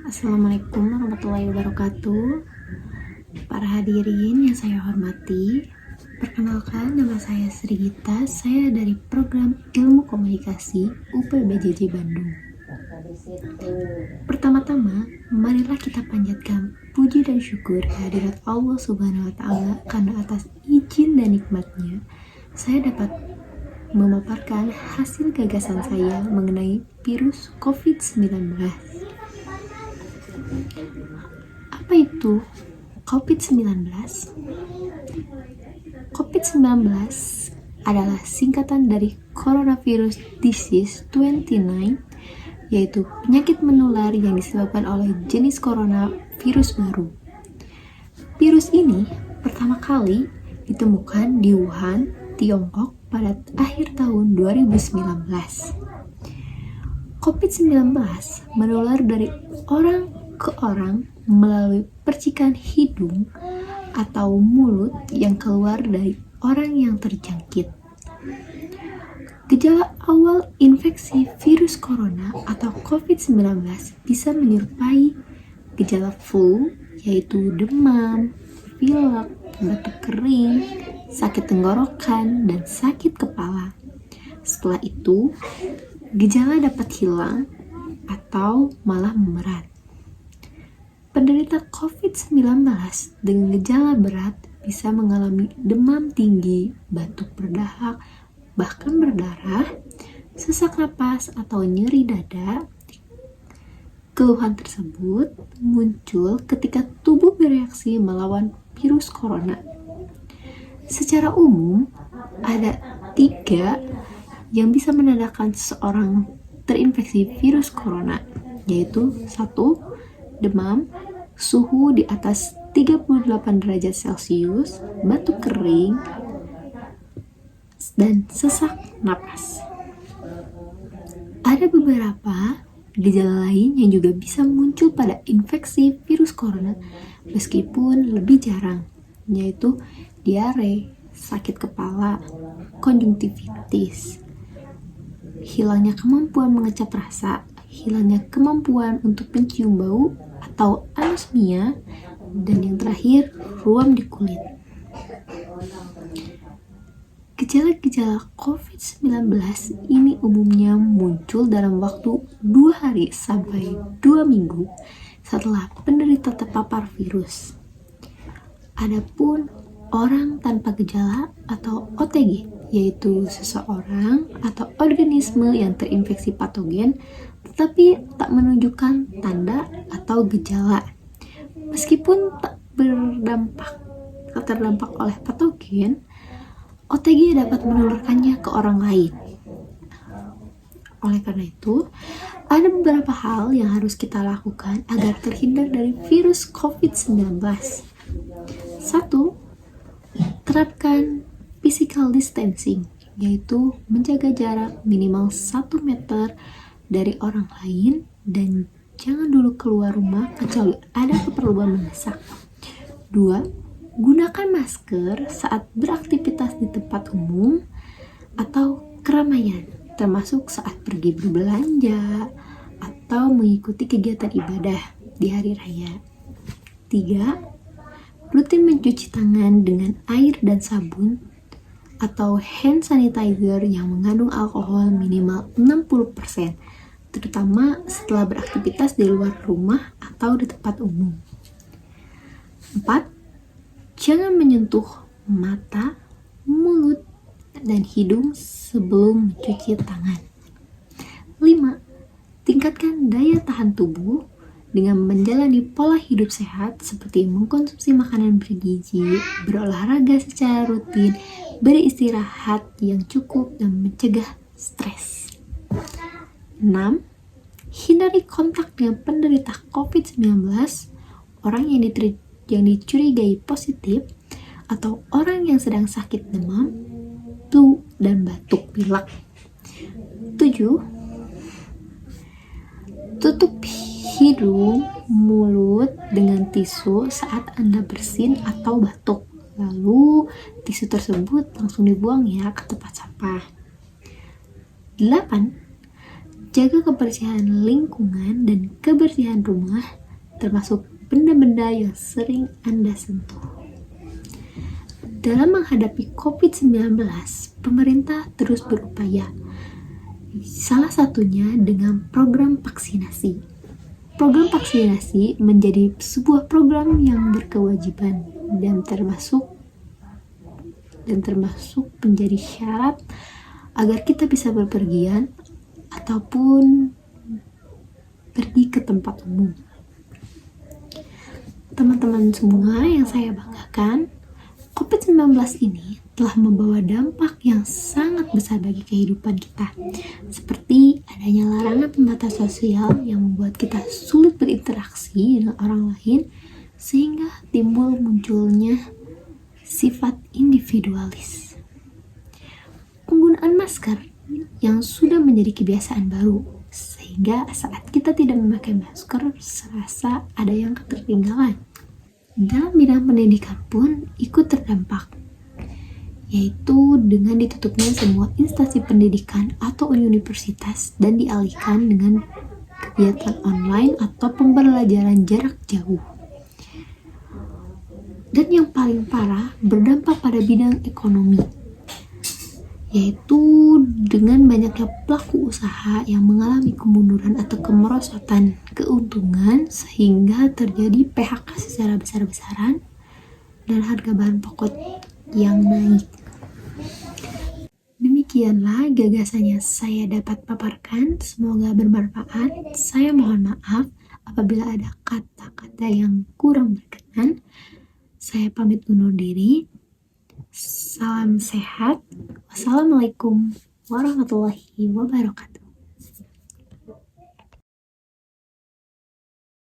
Assalamualaikum warahmatullahi wabarakatuh. Para hadirin yang saya hormati, perkenalkan nama saya Sri Gita. Saya dari program Ilmu Komunikasi UPBJJ Bandung. Pertama-tama, marilah kita panjatkan puji dan syukur kehadirat Allah Subhanahu wa Ta'ala karena atas izin dan nikmatnya saya dapat memaparkan hasil gagasan saya mengenai virus COVID-19. Apa itu COVID-19? COVID-19 adalah singkatan dari Coronavirus Disease 29, yaitu penyakit menular yang disebabkan oleh jenis coronavirus baru. Virus ini pertama kali ditemukan di Wuhan, Tiongkok pada akhir tahun 2019. COVID-19 menular dari orang ke orang melalui percikan hidung atau mulut yang keluar dari orang yang terjangkit. Gejala awal infeksi virus corona atau COVID-19 bisa menyerupai gejala flu, yaitu demam, pilek, batuk kering, sakit tenggorokan, dan sakit kepala. Setelah itu, gejala dapat hilang atau malah memerat. Penderita COVID-19 dengan gejala berat bisa mengalami demam tinggi, batuk berdahak, bahkan berdarah, sesak napas, atau nyeri dada. Keluhan tersebut muncul ketika tubuh bereaksi melawan virus corona. Secara umum, ada 3 yang bisa menandakan seseorang terinfeksi virus corona, yaitu 1. Demam, suhu di atas 38 derajat Celcius, batuk kering, dan sesak napas. Ada beberapa gejala lain yang juga bisa muncul pada infeksi virus corona meskipun lebih jarang, yaitu diare, sakit kepala, konjungtivitis, hilangnya kemampuan mengecap rasa, hilangnya kemampuan untuk mencium bau atau anosmia, dan yang terakhir, ruam di kulit. Gejala-gejala COVID-19 ini umumnya muncul dalam waktu 2 hari sampai 2 minggu setelah penderita terpapar virus. Adapun orang tanpa gejala atau OTG, yaitu seseorang atau organisme yang terinfeksi patogen tetapi tak menunjukkan tanda atau gejala. Meskipun tak terdampak oleh patogen, OTG dapat menularkannya ke orang lain. Oleh karena itu, ada beberapa hal yang harus kita lakukan agar terhindar dari virus COVID-19. 1. Terapkan physical distancing, yaitu menjaga jarak minimal 1 meter dari orang lain dan jangan dulu keluar rumah kecuali ada keperluan mendesak. 2. Gunakan masker saat beraktivitas di tempat umum atau keramaian, termasuk saat pergi berbelanja atau mengikuti kegiatan ibadah di hari raya. 3. Rutin mencuci tangan dengan air dan sabun atau hand sanitizer yang mengandung alkohol minimal 60%, terutama setelah beraktivitas di luar rumah atau di tempat umum. 4. Jangan menyentuh mata, mulut, dan hidung sebelum mencuci tangan. 5. Tingkatkan daya tahan tubuh dengan menjalani pola hidup sehat seperti mengkonsumsi makanan bergizi, berolahraga secara rutin, beristirahat yang cukup, dan mencegah stres. 6. Hindari kontak dengan penderita COVID-19, orang yang dicurigai positif, atau orang yang sedang sakit demam, flu, dan batuk pilek. 7. Tutup hidung, mulut dengan tisu saat Anda bersin atau batuk. Lalu tisu tersebut langsung dibuang ya ke tempat sampah. 8. jaga kebersihan lingkungan dan kebersihan rumah, termasuk benda-benda yang sering Anda sentuh. Dalam menghadapi COVID-19, pemerintah terus berupaya, salah satunya dengan program vaksinasi. Program vaksinasi menjadi sebuah program yang berkewajiban dan termasuk menjadi syarat agar kita bisa berpergian ataupun pergi ke tempat umum. Teman-teman semua yang saya banggakan, COVID-19 ini telah membawa dampak yang sangat besar bagi kehidupan kita, seperti adanya larangan pembatasan sosial yang membuat kita sulit berinteraksi dengan orang lain, sehingga timbul munculnya sifat individualis. Penggunaan masker yang sudah menjadi kebiasaan baru, sehingga saat kita tidak memakai masker serasa ada yang ketertinggalan. Dalam bidang pendidikan pun ikut terdampak, yaitu dengan ditutupnya semua instansi pendidikan atau universitas dan dialihkan dengan kegiatan online atau pembelajaran jarak jauh. Dan yang paling parah berdampak pada bidang ekonomi, yaitu dengan banyaknya pelaku usaha yang mengalami kemunduran atau kemerosotan keuntungan sehingga terjadi PHK secara besar-besaran dan harga bahan pokok yang naik. Demikianlah gagasan yang saya dapat paparkan, semoga bermanfaat. Saya mohon maaf apabila ada kata-kata yang kurang berkenan. Saya pamit undur diri. Salam sehat. Wassalamualaikum warahmatullahi wabarakatuh.